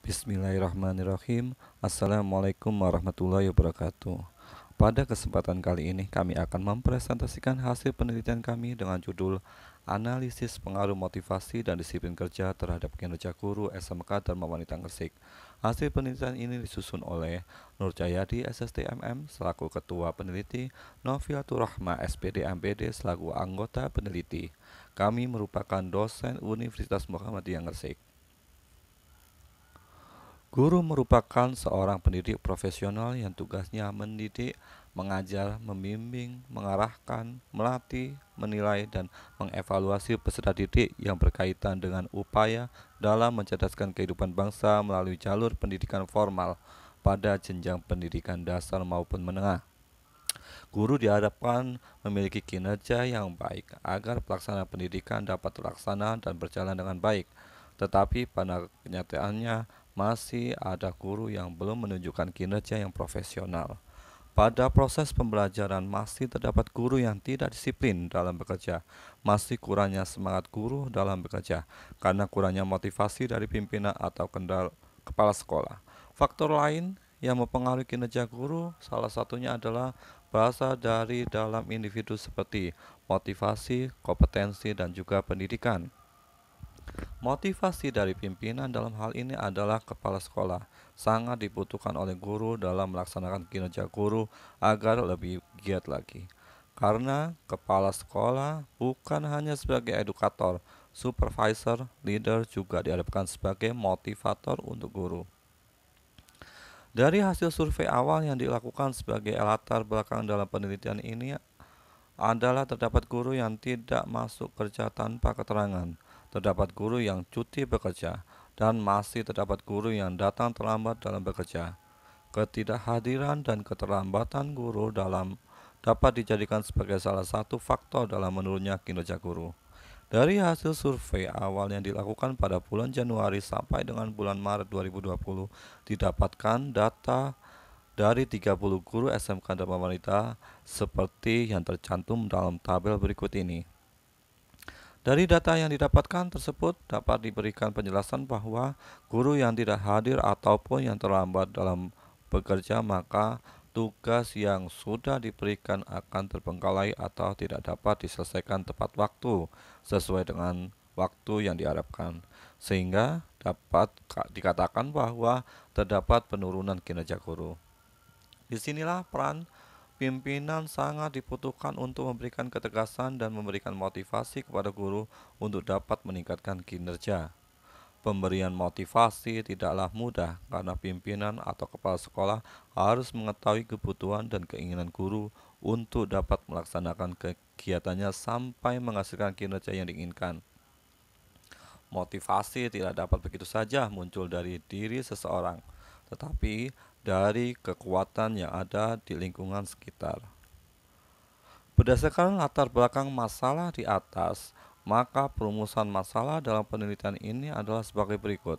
Bismillahirrahmanirrahim. Assalamualaikum warahmatullahi wabarakatuh. Pada kesempatan kali ini kami akan mempresentasikan hasil penelitian kami dengan judul Analisis Pengaruh Motivasi dan Disiplin Kerja terhadap Kinerja Guru SMK Dharma Wanita Gresik. Hasil penelitian ini disusun oleh Nur Jayadi SSTMM selaku Ketua Peneliti, Noviatur Rahma SPD MPD selaku anggota peneliti. Kami merupakan dosen Universitas Muhammadiyah Gresik. Guru merupakan seorang pendidik profesional yang tugasnya mendidik, mengajar, membimbing, mengarahkan, melatih, menilai, dan mengevaluasi peserta didik yang berkaitan dengan upaya dalam mencerdaskan kehidupan bangsa melalui jalur pendidikan formal pada jenjang pendidikan dasar maupun menengah. Guru diharapkan memiliki kinerja yang baik agar pelaksanaan pendidikan dapat terlaksana dan berjalan dengan baik. Tetapi pada kenyataannya masih ada guru yang belum menunjukkan kinerja yang profesional. Pada proses pembelajaran masih terdapat guru yang tidak disiplin dalam bekerja, masih kurangnya semangat guru dalam bekerja, karena kurangnya motivasi dari pimpinan atau kepala sekolah. Faktor lain yang mempengaruhi kinerja guru salah satunya adalah bahasa dari dalam individu seperti motivasi, kompetensi, dan juga pendidikan. Motivasi dari pimpinan dalam hal ini adalah kepala sekolah. Sangat dibutuhkan oleh guru dalam melaksanakan kinerja guru agar lebih giat lagi. Karena kepala sekolah bukan hanya sebagai edukator, supervisor, leader juga diharapkan sebagai motivator untuk guru. Dari hasil survei awal yang dilakukan sebagai latar belakang dalam penelitian ini adalah terdapat guru yang tidak masuk kerja tanpa keterangan, terdapat guru yang cuti bekerja, dan masih terdapat guru yang datang terlambat dalam bekerja. Ketidakhadiran dan keterlambatan guru dapat dijadikan sebagai salah satu faktor dalam menurunnya kinerja guru. Dari hasil survei awal yang dilakukan pada bulan Januari sampai dengan bulan Maret 2020, didapatkan data dari 30 guru SMK Dharma Wanita seperti yang tercantum dalam tabel berikut ini. Dari data yang didapatkan tersebut dapat diberikan penjelasan bahwa guru yang tidak hadir ataupun yang terlambat dalam bekerja maka tugas yang sudah diberikan akan terbengkalai atau tidak dapat diselesaikan tepat waktu sesuai dengan waktu yang diharapkan. Sehingga dapat dikatakan bahwa terdapat penurunan kinerja guru. Disinilah peran pimpinan sangat dibutuhkan untuk memberikan ketegasan dan memberikan motivasi kepada guru untuk dapat meningkatkan kinerja. Pemberian motivasi tidaklah mudah karena pimpinan atau kepala sekolah harus mengetahui kebutuhan dan keinginan guru untuk dapat melaksanakan kegiatannya sampai menghasilkan kinerja yang diinginkan. Motivasi tidak dapat begitu saja muncul dari diri seseorang, tetapi dari kekuatan yang ada di lingkungan sekitar. Berdasarkan latar belakang masalah di atas, maka perumusan masalah dalam penelitian ini adalah sebagai berikut.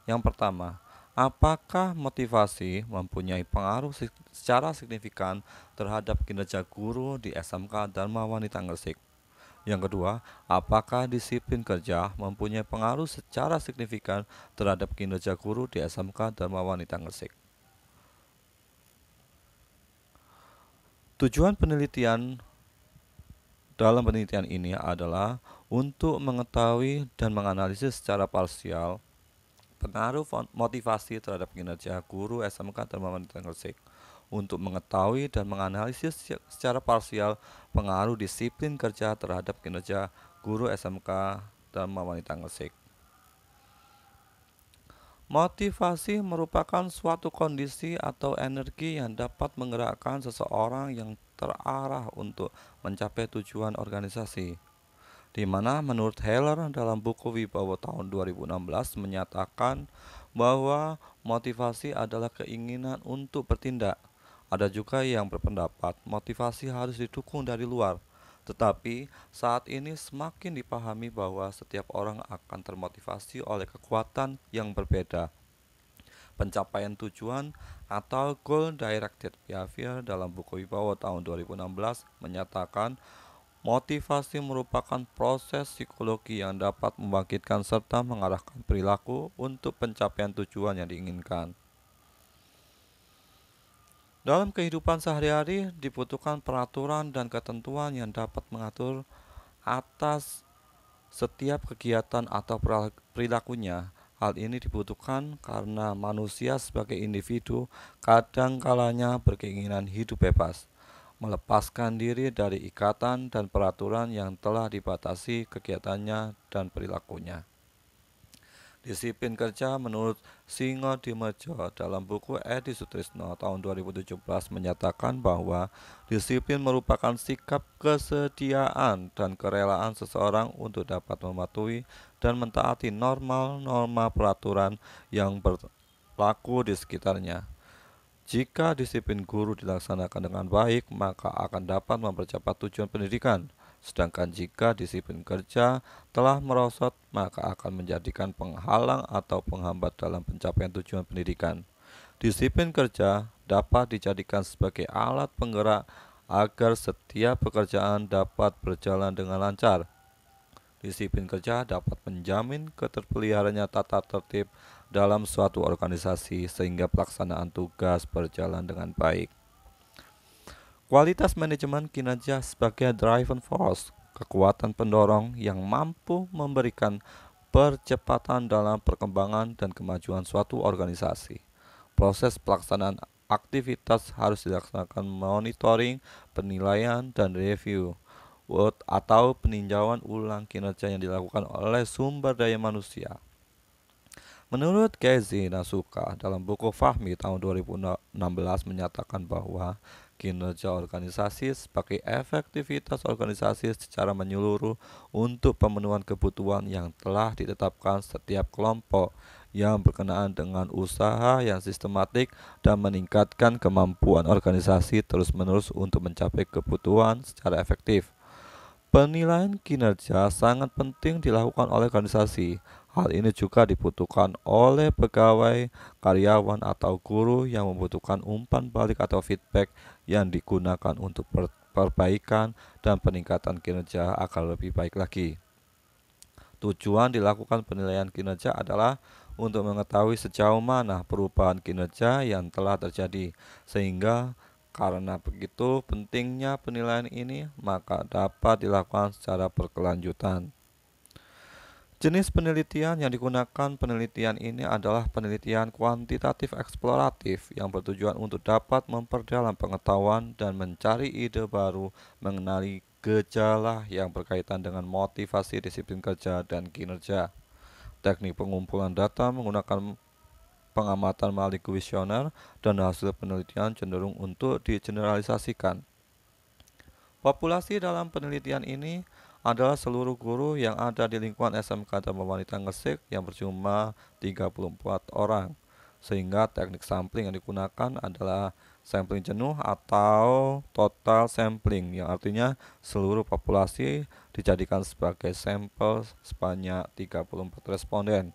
Yang pertama, apakah motivasi mempunyai pengaruh secara signifikan terhadap kinerja guru di SMK Dharma Wanita Gresik? Yang kedua, apakah disiplin kerja mempunyai pengaruh secara signifikan terhadap kinerja guru di SMK Dharma Wanita Gresik? Tujuan penelitian dalam penelitian ini adalah untuk mengetahui dan menganalisis secara parsial pengaruh motivasi terhadap kinerja guru SMK Dharma Wanita Gresik, untuk mengetahui dan menganalisis secara parsial pengaruh disiplin kerja terhadap kinerja guru SMK Dharma Wanita Gresik. Motivasi merupakan suatu kondisi atau energi yang dapat menggerakkan seseorang yang terarah untuk mencapai tujuan organisasi, di mana menurut Heller dalam buku Wibawa tahun 2016 menyatakan bahwa motivasi adalah keinginan untuk bertindak. Ada juga yang berpendapat motivasi harus didukung dari luar, tetapi saat ini semakin dipahami bahwa setiap orang akan termotivasi oleh kekuatan yang berbeda. Pencapaian tujuan atau Goal Directed Behavior dalam buku Wibawa tahun 2016 menyatakan Motivasi merupakan proses psikologi yang dapat membangkitkan serta mengarahkan perilaku untuk pencapaian tujuan yang diinginkan. Dalam kehidupan sehari-hari dibutuhkan peraturan dan ketentuan yang dapat mengatur atas setiap kegiatan atau perilakunya. Hal ini dibutuhkan karena manusia sebagai individu kadang kalanya berkeinginan hidup bebas, melepaskan diri dari ikatan dan peraturan yang telah dibatasi kegiatannya dan perilakunya. Disiplin kerja menurut Singodimedjo dalam buku Edi Sutrisno tahun 2017 menyatakan bahwa disiplin merupakan sikap kesediaan dan kerelaan seseorang untuk dapat mematuhi dan mentaati norma-norma peraturan yang berlaku di sekitarnya. Jika disiplin guru dilaksanakan dengan baik, maka akan dapat mempercepat tujuan pendidikan. Sedangkan jika disiplin kerja telah merosot, maka akan menjadikan penghalang atau penghambat dalam pencapaian tujuan pendidikan. Disiplin kerja dapat dijadikan sebagai alat penggerak agar setiap pekerjaan dapat berjalan dengan lancar. Disiplin kerja dapat menjamin keterpeliharaannya tata tertib dalam suatu organisasi sehingga pelaksanaan tugas berjalan dengan baik. Kualitas manajemen kinerja sebagai driving force, kekuatan pendorong yang mampu memberikan percepatan dalam perkembangan dan kemajuan suatu organisasi. Proses pelaksanaan aktivitas harus dilaksanakan monitoring, penilaian, dan review atau peninjauan ulang kinerja yang dilakukan oleh sumber daya manusia. Menurut Keizi Nasuka dalam buku Fahmi tahun 2016 menyatakan bahwa kinerja organisasi sebagai efektivitas organisasi secara menyeluruh untuk pemenuhan kebutuhan yang telah ditetapkan setiap kelompok yang berkenaan dengan usaha yang sistematik dan meningkatkan kemampuan organisasi terus-menerus untuk mencapai kebutuhan secara efektif. Penilaian kinerja sangat penting dilakukan oleh organisasi. Hal ini juga dibutuhkan oleh pegawai, karyawan, atau guru yang membutuhkan umpan balik atau feedback yang digunakan untuk perbaikan dan peningkatan kinerja agar lebih baik lagi. Tujuan dilakukan penilaian kinerja adalah untuk mengetahui sejauh mana perubahan kinerja yang telah terjadi, sehingga karena begitu pentingnya penilaian ini, maka dapat dilakukan secara berkelanjutan. Jenis penelitian yang digunakan penelitian ini adalah penelitian kuantitatif eksploratif yang bertujuan untuk dapat memperdalam pengetahuan dan mencari ide baru mengenai gejala yang berkaitan dengan motivasi, disiplin kerja, dan kinerja. Teknik pengumpulan data menggunakan pengamatan melalui kuesioner dan hasil penelitian cenderung untuk digeneralisasikan. Populasi dalam penelitian ini adalah seluruh guru yang ada di lingkungan SMK Dharma Wanita Gresik yang berjumlah 34 orang. Sehingga teknik sampling yang digunakan adalah sampling jenuh atau total sampling, yang artinya seluruh populasi dijadikan sebagai sampel sebanyak 34 responden.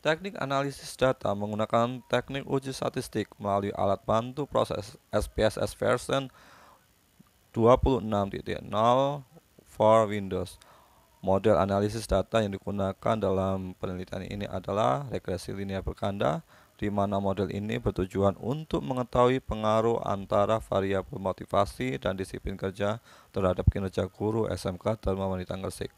Teknik analisis data menggunakan teknik uji statistik melalui alat bantu proses SPSS version 26.0 for Windows. Model analisis data yang digunakan dalam penelitian ini adalah regresi linear berganda, di mana model ini bertujuan untuk mengetahui pengaruh antara variabel motivasi dan disiplin kerja terhadap kinerja guru SMK Dharma Wanita Gresik.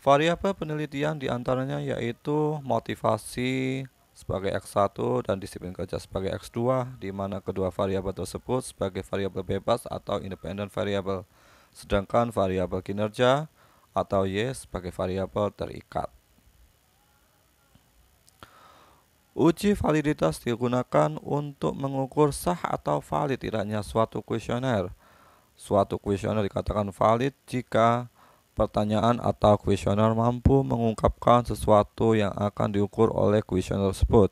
Variabel penelitian diantaranya yaitu motivasi sebagai X1 dan disiplin kerja sebagai X2, di mana kedua variabel tersebut sebagai variabel bebas atau independent variable, sedangkan variabel kinerja atau Y sebagai variabel terikat. Uji validitas digunakan untuk mengukur sah atau valid tidaknya suatu kuesioner. Suatu kuesioner dikatakan valid jika pertanyaan atau kuesioner mampu mengungkapkan sesuatu yang akan diukur oleh kuesioner tersebut.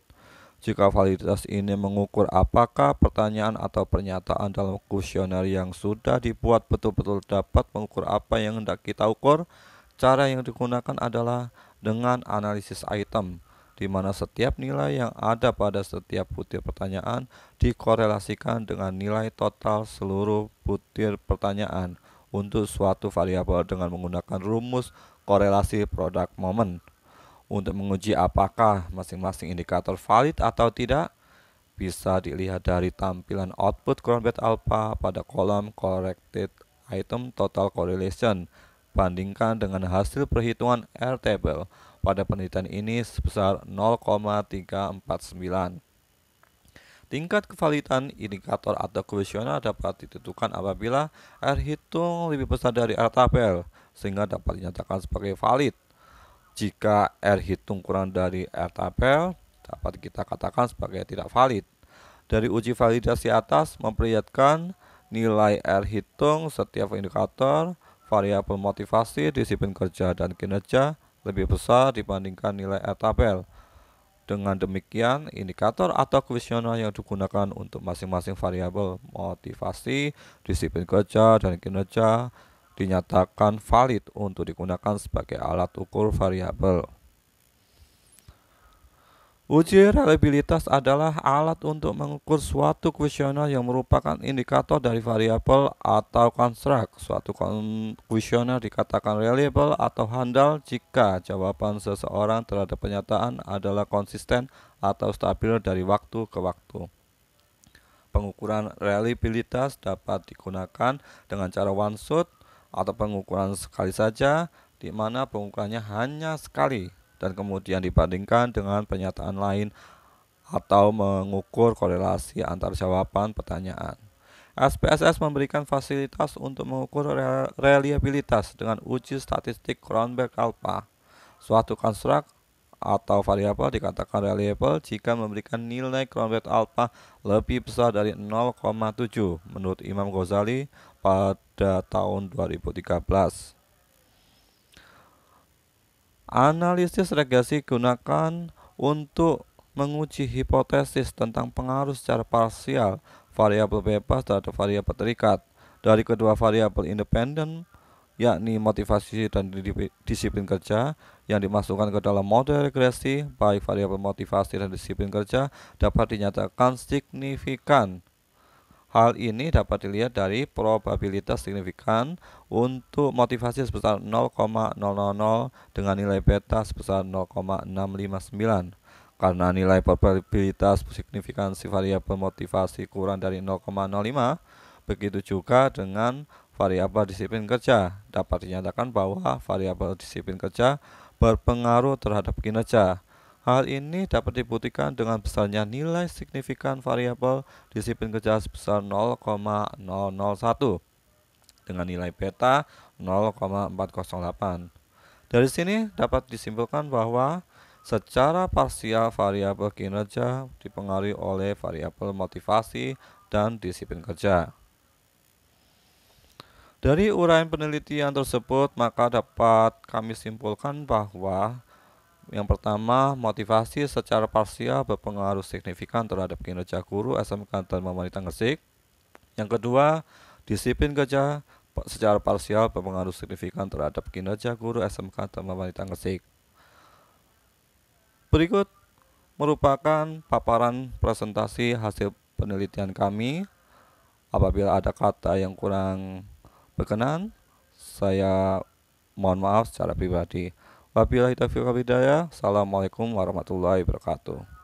Jika validitas ini mengukur apakah pertanyaan atau pernyataan dalam kuesioner yang sudah dibuat betul-betul dapat mengukur apa yang hendak kita ukur, cara yang digunakan adalah dengan analisis item, di mana setiap nilai yang ada pada setiap butir pertanyaan dikorelasikan dengan nilai total seluruh butir pertanyaan untuk suatu variabel dengan menggunakan rumus korelasi product moment. Untuk menguji apakah masing-masing indikator valid atau tidak, bisa dilihat dari tampilan output Cronbet Alpha pada kolom corrected item total correlation. Bandingkan dengan hasil perhitungan R-table pada penelitian ini sebesar 0,349. Tingkat kevalidan indikator atau kuesioner dapat ditentukan apabila R hitung lebih besar dari R tabel, sehingga dapat dinyatakan sebagai valid. Jika R hitung kurang dari R tabel, dapat kita katakan sebagai tidak valid. Dari uji validasi atas memperlihatkan nilai R hitung setiap indikator, variabel motivasi, disiplin kerja, dan kinerja lebih besar dibandingkan nilai R tabel. Dengan demikian, indikator atau kuesioner yang digunakan untuk masing-masing variabel motivasi, disiplin kerja, dan kinerja dinyatakan valid untuk digunakan sebagai alat ukur variabel. Uji reliabilitas adalah alat untuk mengukur suatu kuesioner yang merupakan indikator dari variabel atau konstruk. Suatu kuesioner dikatakan reliable atau handal jika jawaban seseorang terhadap pernyataan adalah konsisten atau stabil dari waktu ke waktu. Pengukuran reliabilitas dapat digunakan dengan cara one shot atau pengukuran sekali saja, di mana pengukurannya hanya sekali dan kemudian dibandingkan dengan pernyataan lain atau mengukur korelasi antar jawaban pertanyaan. SPSS memberikan fasilitas untuk mengukur reliabilitas dengan uji statistik Cronbet Alpha. Suatu konstruk atau variabel dikatakan reliable jika memberikan nilai Cronbet Alpha lebih besar dari 0,7 menurut Imam Ghazali pada tahun 2013. Analisis regresi digunakan untuk menguji hipotesis tentang pengaruh secara parsial variabel bebas terhadap variabel terikat dari kedua variabel independen, yakni motivasi dan disiplin kerja, yang dimasukkan ke dalam model regresi. Baik variabel motivasi dan disiplin kerja dapat dinyatakan signifikan. Hal ini dapat dilihat dari probabilitas signifikan untuk motivasi sebesar 0,000 dengan nilai beta sebesar 0,659. Karena nilai probabilitas signifikansi variabel motivasi kurang dari 0,05, begitu juga dengan variabel disiplin kerja. Dapat dinyatakan bahwa variabel disiplin kerja berpengaruh terhadap kinerja. Hal ini dapat dibuktikan dengan besarnya nilai signifikan variabel disiplin kerja sebesar 0,001 dengan nilai beta 0,408. Dari sini dapat disimpulkan bahwa secara parsial variabel kinerja dipengaruhi oleh variabel motivasi dan disiplin kerja. Dari uraian penelitian tersebut, maka dapat kami simpulkan bahwa yang pertama, motivasi secara parsial berpengaruh signifikan terhadap kinerja guru SMK Dharma Wanita Gresik. Yang kedua, disiplin kerja secara parsial berpengaruh signifikan terhadap kinerja guru SMK Dharma Wanita Gresik. Berikut merupakan paparan presentasi hasil penelitian kami. Apabila ada kata yang kurang berkenan, saya mohon maaf secara pribadi. Wabillahi taufiq wal hidayah. Assalamualaikum warahmatullahi wabarakatuh.